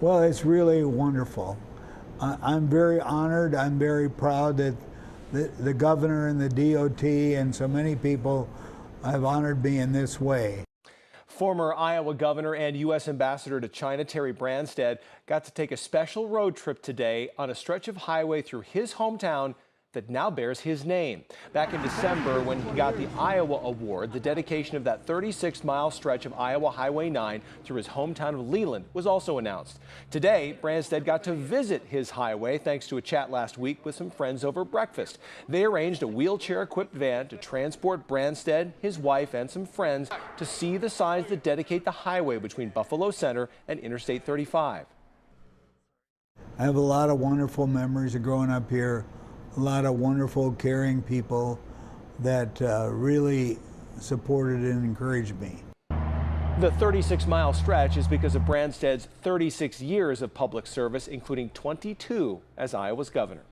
Well, it's really wonderful. I'm very honored. I'm very proud that the governor and the DOT and so many people have honored me in this way. Former Iowa governor and U.S. ambassador to China, Terry Branstad, got to take a special road trip today on a stretch of highway through his hometown that now bears his name. Back in December, when he got the Iowa Award, the dedication of that 36-mile stretch of Iowa Highway 9 through his hometown of Leland was also announced. Today, Branstad got to visit his highway thanks to a chat last week with some friends over breakfast. They arranged a wheelchair-equipped van to transport Branstad, his wife, and some friends to see the signs that dedicate the highway between Buffalo Center and Interstate 35. I have a lot of wonderful memories of growing up here. A lot of wonderful, caring people that really supported and encouraged me. The 36-mile stretch is because of Branstad's 36 years of public service, including 22 as Iowa's governor.